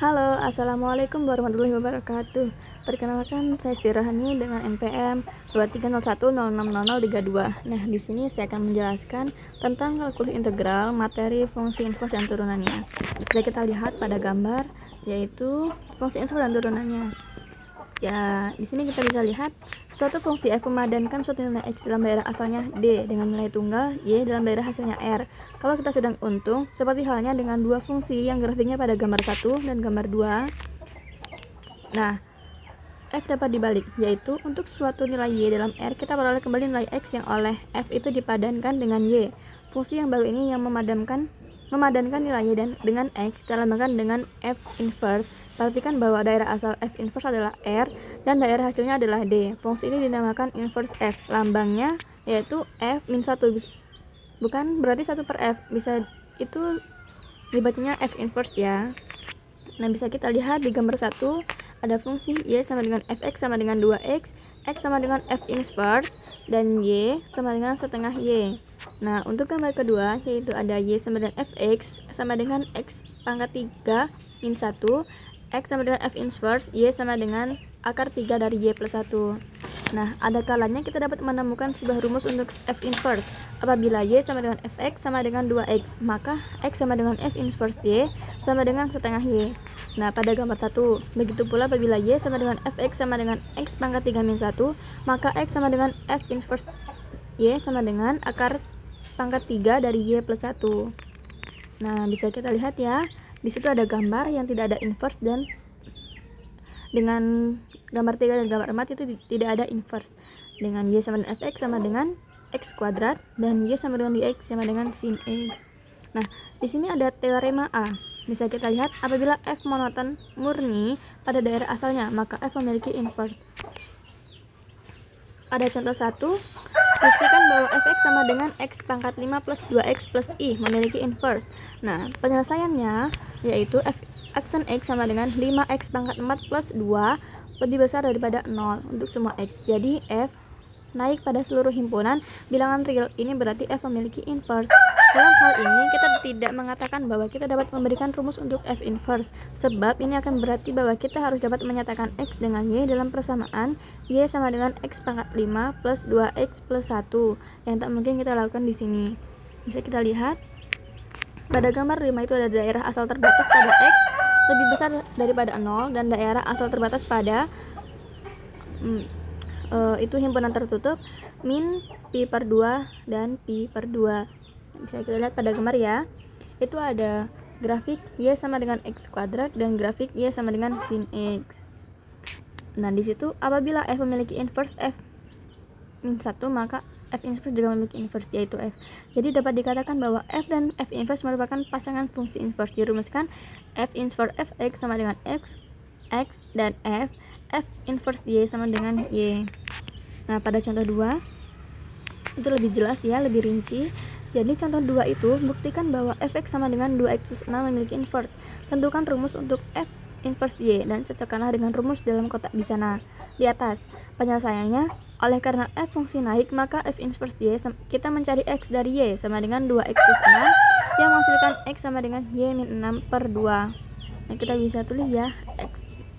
Halo, Assalamualaikum warahmatullahi wabarakatuh. Perkenalkan, saya Siti Rohani dengan NPM 2301060032. Nah, di sini saya akan menjelaskan tentang kalkulus integral, materi, fungsi inverse dan turunannya. Bisa kita lihat pada gambar, yaitu fungsi inverse dan turunannya. Ya, di sini kita bisa lihat suatu fungsi f memadankan suatu nilai x dalam daerah asalnya d dengan nilai tunggal y dalam daerah hasilnya r. Kalau kita sedang untung, seperti halnya dengan dua fungsi yang grafiknya pada gambar 1 dan gambar 2. Nah, f dapat dibalik, yaitu untuk suatu nilai y dalam r, kita peroleh kembali nilai x yang oleh f itu dipadankan dengan y. Fungsi yang baru ini yang memadankan nilai y dan dengan x kita lambangkan dengan f inverse. Perhatikan bahwa daerah asal f inverse adalah r dan daerah hasilnya adalah d. Fungsi ini dinamakan inverse f. Lambangnya yaitu f-1. Bukan berarti 1 per f, bisa itu dibacanya f inverse ya. Nah, bisa kita lihat di gambar 1 ada fungsi y sama dengan fx sama dengan 2x, x sama dengan f inverse, dan y sama dengan setengah y. Nah, untuk gambar kedua yaitu ada y sama dengan fx sama dengan x pangkat 3 min 1, x sama dengan f inverse, y sama dengan akar 3 dari y plus 1. Nah, ada kalanya kita dapat menemukan sebuah rumus untuk f inverse. Apabila y sama dengan fx sama dengan 2x, maka x sama dengan f inverse y sama dengan setengah y. Nah, pada gambar 1, begitu pula apabila y sama dengan fx sama dengan x pangkat 3 min 1, maka x sama dengan f inverse y sama dengan akar pangkat 3 dari y plus 1. Nah, bisa kita lihat ya, di situ ada gambar yang tidak ada inverse, dan dengan gambar 3 dan gambar 4 itu tidak ada inverse. Dengan y sama dengan fx sama dengan x kuadrat, dan y sama dengan dx sama dengan sin x. Nah, di sini ada teorema A. Bisa kita lihat apabila f monoton murni pada daerah asalnya, maka f memiliki inverse. Pada contoh 1, buktikan bahwa fx sama dengan x pangkat 5 plus 2x plus i memiliki inverse. Nah, penyelesaiannya yaitu f aksen x sama dengan 5x pangkat 4 plus 2 lebih besar daripada 0 untuk semua x. Jadi f naik pada seluruh himpunan bilangan real ini, berarti f memiliki inverse. Dalam hal ini kita tidak mengatakan bahwa kita dapat memberikan rumus untuk f inverse, sebab ini akan berarti bahwa kita harus dapat menyatakan x dengan y dalam persamaan y sama dengan x pangkat 5 plus 2x plus 1 yang tak mungkin kita lakukan di sini. Bisa kita lihat pada gambar 5 itu ada daerah asal terbatas pada x lebih besar daripada 0 dan daerah asal terbatas pada itu himpunan tertutup min pi per 2 dan pi per 2. Bisa kita lihat pada gambar ya, itu ada grafik y sama dengan x kuadrat dan grafik y sama dengan sin x. Nah, di situ apabila f memiliki inverse f min 1, maka f inverse juga memiliki inverse, yaitu f. Jadi dapat dikatakan bahwa f dan f inverse merupakan pasangan fungsi inverse. Dirumuskan f inverse fx sama dengan x dan f inverse y sama dengan y. Nah, pada contoh 2 itu lebih jelas ya, lebih rinci. Jadi contoh 2 itu buktikan bahwa fx sama dengan 2x plus 6 memiliki inverse. Tentukan rumus untuk f inverse y dan cocokkanlah dengan rumus dalam kotak di sana di atas. Penyelesaiannya, oleh karena f fungsi naik, maka f inverse y kita mencari x dari y sama dengan 2x plus 6 yang menghasilkan x sama dengan y min 6 per 2. Nah, kita bisa tulis ya,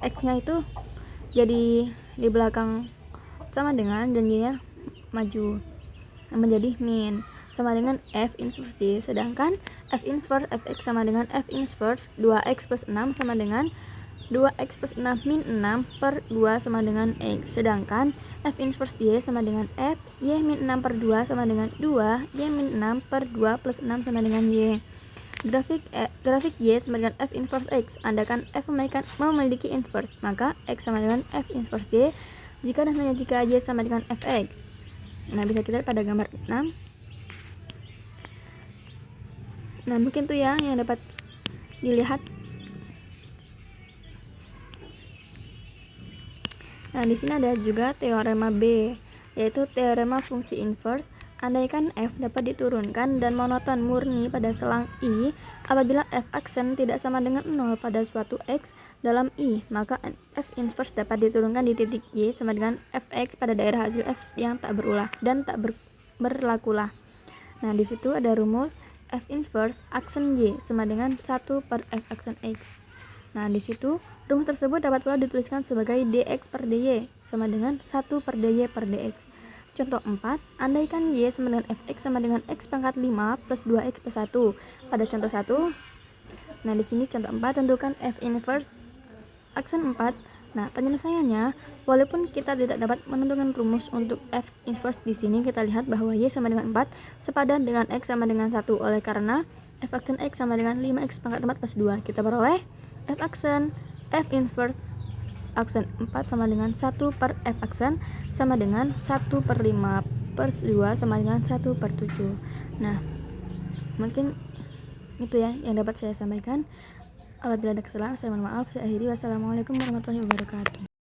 x-nya itu jadi di belakang sama dengan, dan y-nya maju menjadi min, sama dengan f inverse y, sedangkan f inverse fx sama dengan f inverse 2x plus 6 sama dengan 2x plus 6 min 6 per 2 sama dengan x, sedangkan f inverse y sama dengan f y min 6 per 2 sama dengan 2 y min 6 per 2 plus 6 sama dengan y. Grafik y sama dengan f inverse x. Andaikan f memiliki inverse, maka x sama dengan f inverse y jika dan hanya jika y sama dengan fx. Nah, bisa kita lihat pada gambar 6. Nah, mungkin tuh ya yang dapat dilihat. Nah, di sini ada juga teorema B, yaitu teorema fungsi inverse. Andaikan f dapat diturunkan dan monoton murni pada selang i, apabila f aksen tidak sama dengan 0 pada suatu x dalam i, maka f inverse dapat diturunkan di titik y sama dengan fx pada daerah hasil f yang tak berulah dan tak berlakulah. Nah, di situ ada rumus f inverse aksen y sama dengan 1 per f aksen x. Nah, di situ rumus tersebut dapat pula dituliskan sebagai dx per dy sama dengan 1 per dy per dx. Contoh 4, andaikan y sama dengan fx sama dengan x pangkat 5 plus 2x plus 1. Pada contoh 1, nah di sini contoh 4, tentukan f inverse aksen 4. Nah, penyelesaiannya, walaupun kita tidak dapat menentukan rumus untuk f inverse di sini, kita lihat bahwa y sama dengan 4 sepadan dengan x sama dengan 1. Oleh karena f aksen x sama dengan 5x pangkat 4 plus 2. Kita peroleh f inverse aksen 4 sama dengan 1 per f aksen sama dengan 1 per 5 per 2 sama dengan 1 per 7. Nah, mungkin itu ya yang dapat saya sampaikan. Apabila ada kesalahan, saya mohon maaf. Saya akhiri. Wassalamualaikum warahmatullahi wabarakatuh.